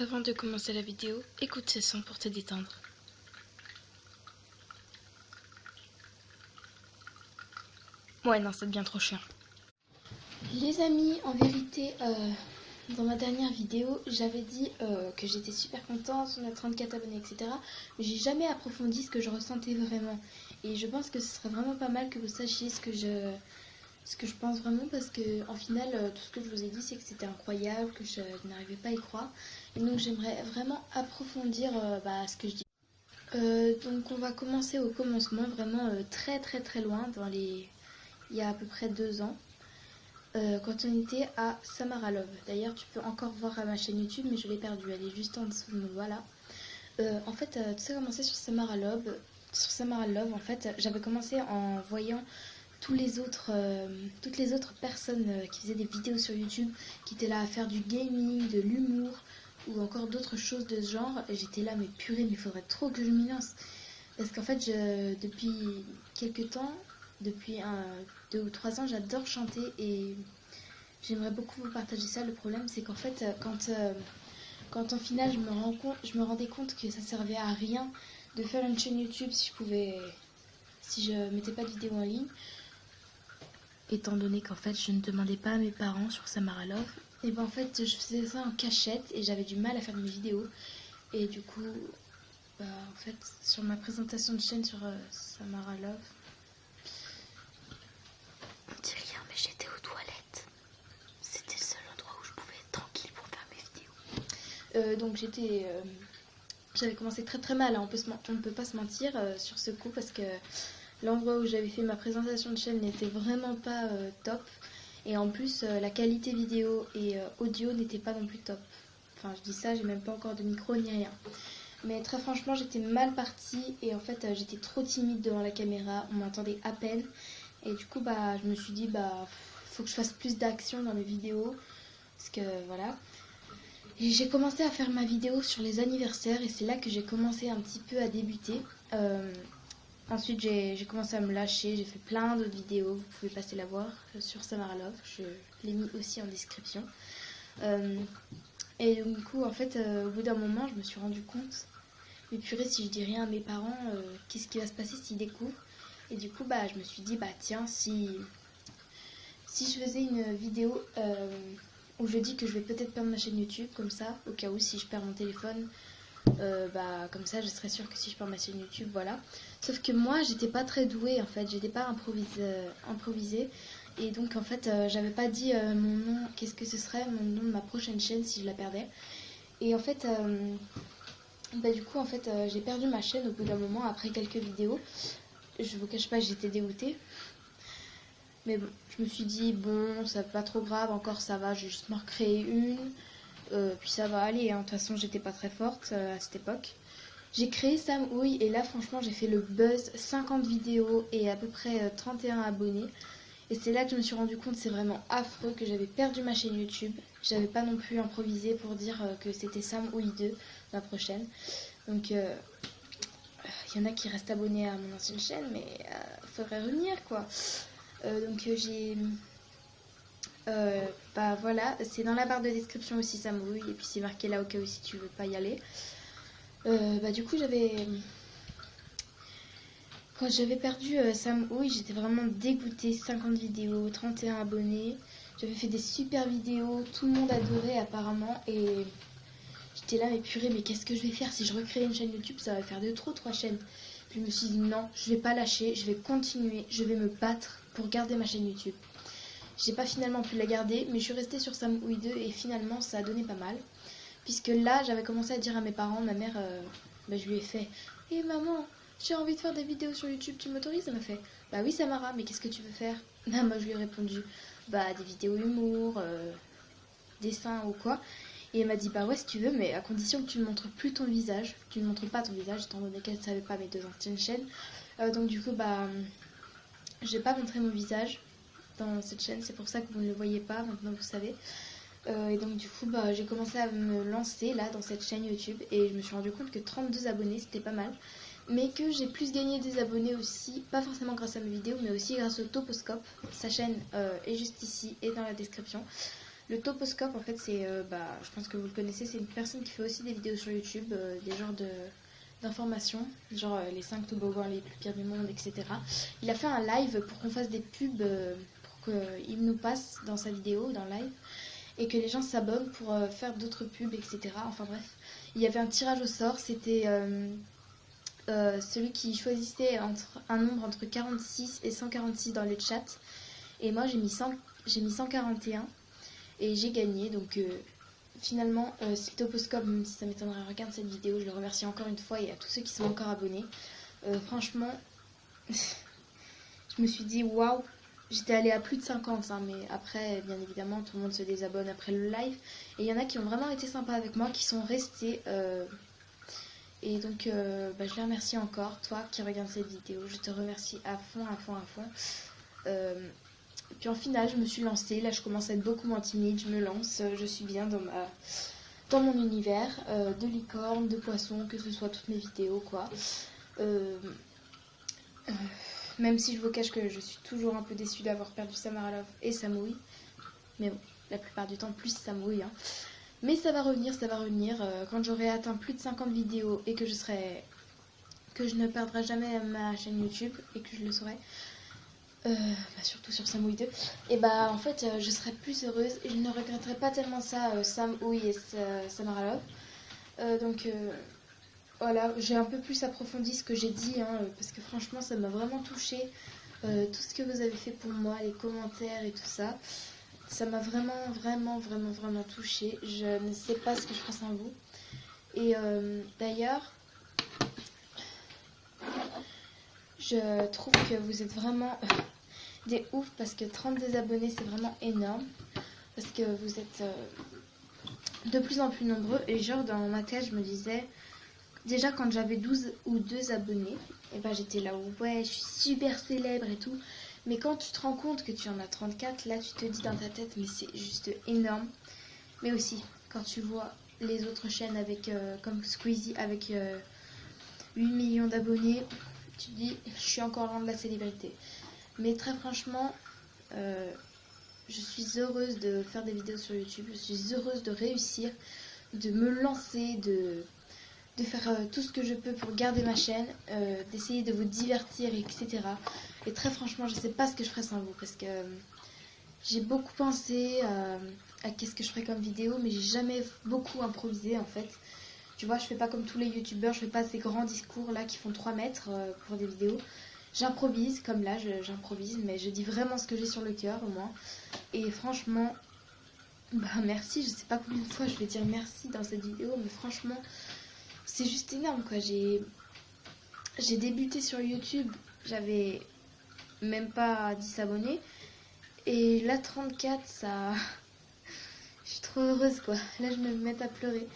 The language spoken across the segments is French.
Avant de commencer la vidéo, écoute ce son pour te détendre. Ouais, non, ça devient trop chiant. Les amis, en vérité, dans ma dernière vidéo, j'avais dit que j'étais super contente, on a 34 abonnés, etc. Mais j'ai jamais approfondi ce que je ressentais vraiment. Et je pense que ce serait vraiment pas mal que vous sachiez ce que je pense vraiment, parce que en final, tout ce que je vous ai dit, c'est que c'était incroyable, que je n'arrivais pas à y croire. Et donc j'aimerais vraiment approfondir ce que je dis. Donc on va commencer au commencement, vraiment très très très loin, il y a à peu près 2 ans. Quand on était à Samara Love. D'ailleurs, tu peux encore voir à ma chaîne YouTube, mais je l'ai perdue. Elle est juste en dessous. Donc voilà. En fait, tout ça a commencé sur Samara Love. Sur Samara Love, en fait, j'avais commencé en voyant toutes les autres personnes qui faisaient des vidéos sur YouTube, qui étaient là à faire du gaming, de l'humour, ou encore d'autres choses de ce genre. Et j'étais là, mais purée, mais il faudrait trop que je m'y lance. Parce qu'en fait, depuis quelques temps, depuis 2 ou 3 ans, j'adore chanter et j'aimerais beaucoup vous partager ça. Le problème, c'est qu'en fait, quand en final je me rendais compte que ça servait à rien de faire une chaîne YouTube si je mettais pas de vidéo en ligne, étant donné qu'en fait je ne demandais pas à mes parents sur Samara Love, et ben en fait je faisais ça en cachette et j'avais du mal à faire mes vidéos. Et du coup, en fait, sur ma présentation de chaîne sur Samara Love, on dit rien, mais j'étais aux toilettes. C'était le seul endroit où je pouvais être tranquille pour faire mes vidéos. Donc j'avais commencé très très mal, hein. On ne peut pas se mentir sur ce coup, parce que l'endroit où j'avais fait ma présentation de chaîne n'était vraiment pas top. Et en plus, la qualité vidéo et audio n'était pas non plus top. Enfin, je dis ça, j'ai même pas encore de micro ni rien. Mais très franchement, j'étais mal partie et en fait, j'étais trop timide devant la caméra. On m'entendait à peine. Et du coup, je me suis dit, faut que je fasse plus d'action dans mes vidéos. Parce que voilà. Et j'ai commencé à faire ma vidéo sur les anniversaires et c'est là que j'ai commencé un petit peu à débuter. Ensuite, j'ai commencé à me lâcher. J'ai fait plein d'autres vidéos. Vous pouvez passer la voir sur Samara Love. Je l'ai mis aussi en description. Et donc, du coup, en fait, au bout d'un moment, je me suis rendu compte, mais purée, si je dis rien à mes parents, qu'est-ce qui va se passer s'ils découvrent? Et du coup, je me suis dit, tiens, si je faisais une vidéo où je dis que je vais peut-être perdre ma chaîne YouTube, comme ça, au cas où, si je perds mon téléphone, comme ça, je serais sûre que si je perds ma chaîne YouTube, voilà. Sauf que moi, j'étais pas très douée, en fait, j'étais pas improvisée. Et donc, en fait, j'avais pas dit mon nom, qu'est-ce que ce serait mon nom de ma prochaine chaîne si je la perdais. Et en fait, du coup, en fait, j'ai perdu ma chaîne au bout d'un moment, après quelques vidéos. Je vous cache pas, j'étais dégoûtée. Mais bon, je me suis dit, bon, ça pas trop grave, encore ça va, j'ai juste me recréer une. Puis ça va aller, hein. De toute façon, j'étais pas très forte à cette époque. J'ai créé Sam Houille et là, franchement, j'ai fait le buzz, 50 vidéos et à peu près 31 abonnés. Et c'est là que je me suis rendu compte, c'est vraiment affreux, que j'avais perdu ma chaîne YouTube. J'avais pas non plus improvisé pour dire que c'était Sam Houille 2, la prochaine. Donc, il y en a qui restent abonnés à mon ancienne chaîne, mais faudrait revenir, quoi. Donc, voilà, c'est dans la barre de description aussi Sam Houille, et puis c'est marqué là au cas où si tu veux pas y aller. Du coup, quand j'avais perdu Sam Houille, j'étais vraiment dégoûtée. 50 vidéos, 31 abonnés. J'avais fait des super vidéos, tout le monde adorait apparemment. Et j'étais là, mais purée, mais qu'est-ce que je vais faire si je recrée une chaîne YouTube? Ça va faire de trop 3 chaînes. Puis je me suis dit non, je vais pas lâcher, je vais continuer, je vais me battre pour garder ma chaîne YouTube. J'ai pas finalement pu la garder, mais je suis restée sur Sam Houille 2 et finalement ça a donné pas mal. Puisque là, j'avais commencé à dire à mes parents, ma mère, je lui ai fait « Hé maman, j'ai envie de faire des vidéos sur YouTube, tu m'autorises ?» Elle m'a fait « Bah oui Samara, mais qu'est-ce que tu veux faire ?» Moi je lui ai répondu « Des vidéos humour, dessin ou quoi. » Et elle m'a dit « Bah ouais si tu veux, mais à condition que tu ne montres plus ton visage, que tu ne montres pas ton visage, étant donné qu'elle ne savait pas mes 2 anciennes chaînes. » Donc du coup, je n'ai pas montré mon visage dans cette chaîne, c'est pour ça que vous ne le voyez pas, maintenant vous savez. Et donc du coup j'ai commencé à me lancer là dans cette chaîne YouTube et je me suis rendu compte que 32 abonnés c'était pas mal, mais que j'ai plus gagné des abonnés aussi, pas forcément grâce à mes vidéos mais aussi grâce au Toposcope. Sa chaîne est juste ici et dans la description. Le toposcope, en fait, c'est, je pense que vous le connaissez, c'est une personne qui fait aussi des vidéos sur YouTube, des genres d'informations, genre les 5 toboggans les plus pires du monde, etc. Il a fait un live pour qu'on fasse des pubs, pour qu'il nous passe dans sa vidéo, dans le live, et que les gens s'abonnent pour faire d'autres pubs, etc. Enfin bref, il y avait un tirage au sort, c'était celui qui choisissait un nombre entre 46 et 146 dans le chat, et moi j'ai mis 141 et j'ai gagné. Donc finalement, si Toposcope, même si ça m'étonnerait, regarde cette vidéo, je le remercie encore une fois, et à tous ceux qui sont encore abonnés. Franchement, je me suis dit waouh, j'étais allée à plus de 50, hein, mais après, bien évidemment, tout le monde se désabonne après le live. Et il y en a qui ont vraiment été sympas avec moi, qui sont restés. Et donc, je les remercie encore, toi qui regardes cette vidéo. Je te remercie à fond, à fond, à fond. Puis en finale, je me suis lancée. Là, je commence à être beaucoup moins timide. Je me lance. Je suis bien dans mon univers de licorne, de poisson, que ce soit toutes mes vidéos, quoi. Même si je vous cache que je suis toujours un peu déçue d'avoir perdu Samara Love et Samui. Mais bon, la plupart du temps, plus Samui. Hein. Mais ça va revenir, ça va revenir. Quand j'aurai atteint plus de 50 vidéos et que je ne perdrai jamais ma chaîne YouTube et que je le saurai. Surtout sur Samui 2, et en fait je serais plus heureuse et je ne regretterai pas tellement ça, Samui et Samara Love. Donc voilà, j'ai un peu plus approfondi ce que j'ai dit, hein, parce que franchement ça m'a vraiment touchée, tout ce que vous avez fait pour moi, les commentaires et tout ça, ça m'a vraiment vraiment touchée. Je ne sais pas ce que je ferai sans vous. Et d'ailleurs, je trouve que vous êtes vraiment des ouf, parce que 32 abonnés c'est vraiment énorme, parce que vous êtes de plus en plus nombreux. Et genre dans ma tête je me disais, déjà quand j'avais 12 ou 2 abonnés, et j'étais là ouais je suis super célèbre et tout, mais quand tu te rends compte que tu en as 34, là tu te dis dans ta tête mais c'est juste énorme. Mais aussi quand tu vois les autres chaînes avec comme Squeezie avec 8 millions d'abonnés, tu te dis je suis encore loin de la célébrité. Mais très franchement, je suis heureuse de faire des vidéos sur YouTube, je suis heureuse de réussir, de me lancer, de faire tout ce que je peux pour garder ma chaîne, d'essayer de vous divertir, etc. Et très franchement, je ne sais pas ce que je ferais sans vous, parce que j'ai beaucoup pensé à qu'est-ce que je ferais comme vidéo, mais j'ai jamais beaucoup improvisé en fait. Tu vois, je fais pas comme tous les youtubeurs, je fais pas ces grands discours là qui font 3 mètres pour des vidéos. J'improvise, comme là, j'improvise, mais je dis vraiment ce que j'ai sur le cœur, au moins. Et franchement, merci, je sais pas combien de fois je vais dire merci dans cette vidéo, mais franchement, c'est juste énorme, quoi. J'ai débuté sur YouTube, j'avais même pas 10 abonnés, et là, 34, ça... je suis trop heureuse, quoi. Là, je me mets à pleurer.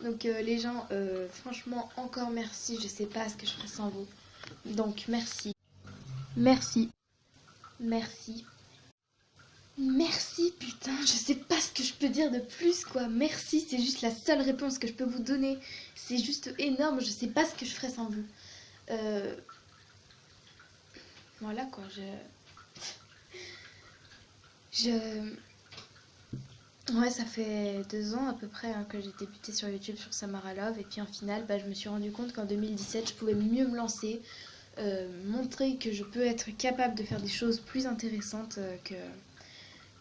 Donc, les gens, franchement, encore merci, je sais pas ce que je ferais sans vous. Donc, merci. Merci. Merci. Merci, putain, je sais pas ce que je peux dire de plus, quoi. Merci, c'est juste la seule réponse que je peux vous donner. C'est juste énorme, je sais pas ce que je ferais sans vous. Voilà, quoi, Ouais, ça fait 2 ans à peu près hein, que j'ai débuté sur YouTube sur Samara Love. Et puis en final, je me suis rendu compte qu'en 2017, je pouvais mieux me lancer. Montrer que je peux être capable de faire des choses plus intéressantes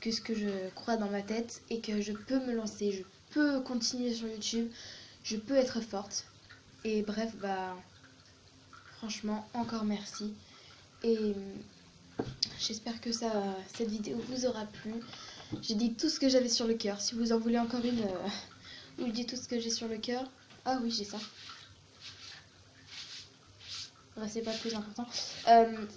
que ce que je crois dans ma tête, et que je peux me lancer, je peux continuer sur YouTube, je peux être forte. Et bref, franchement, encore merci. Et j'espère que cette vidéo vous aura plu. J'ai dit tout ce que j'avais sur le cœur. Si vous en voulez encore une où je dis tout ce que j'ai sur le cœur. Ah oui, j'ai ça. C'est pas le plus important.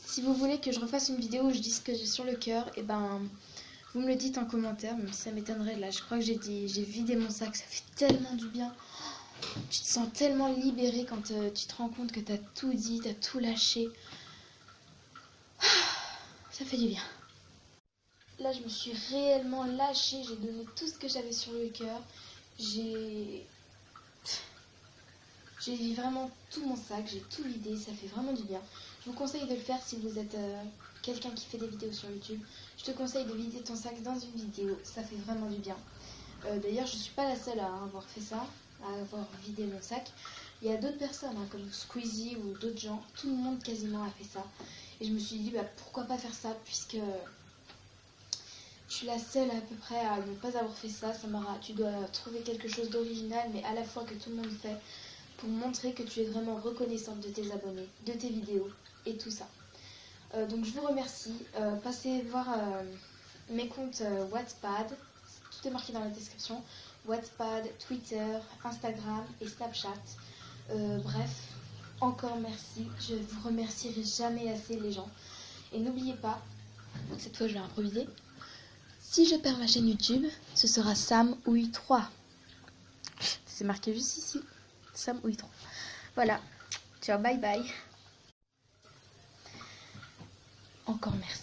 Si vous voulez que je refasse une vidéo où je dis ce que j'ai sur le cœur, et vous me le dites en commentaire, même si ça m'étonnerait. Là, je crois que j'ai vidé mon sac, ça fait tellement du bien. Tu te sens tellement libéré quand tu te rends compte que t'as tout dit, t'as tout lâché. Ça fait du bien. Là, je me suis réellement lâchée, j'ai donné tout ce que j'avais sur le cœur. J'ai vraiment tout mon sac, j'ai tout vidé, ça fait vraiment du bien. Je vous conseille de le faire si vous êtes quelqu'un qui fait des vidéos sur YouTube, je te conseille de vider ton sac dans une vidéo, ça fait vraiment du bien. D'ailleurs, je suis pas la seule à avoir fait ça, à avoir vidé mon sac. Il y a d'autres personnes, hein, comme Squeezie ou d'autres gens, tout le monde quasiment a fait ça. Et je me suis dit, bah, pourquoi pas faire ça, puisque je suis la seule à peu près à ne pas avoir fait ça. Tu dois trouver quelque chose d'original, mais à la fois que tout le monde fait, pour montrer que tu es vraiment reconnaissante de tes abonnés, de tes vidéos et tout ça. Donc je vous remercie. Passez voir mes comptes Wattpad, tout est marqué dans la description. Wattpad, Twitter, Instagram et Snapchat. Bref, encore merci. Je vous remercierai jamais assez les gens. Et n'oubliez pas, cette fois je vais improviser. Si je perds ma chaîne YouTube, ce sera Sam Ouille 3. C'est marqué juste ici. Sam Ouille 3. Voilà. Ciao, bye bye. Encore merci.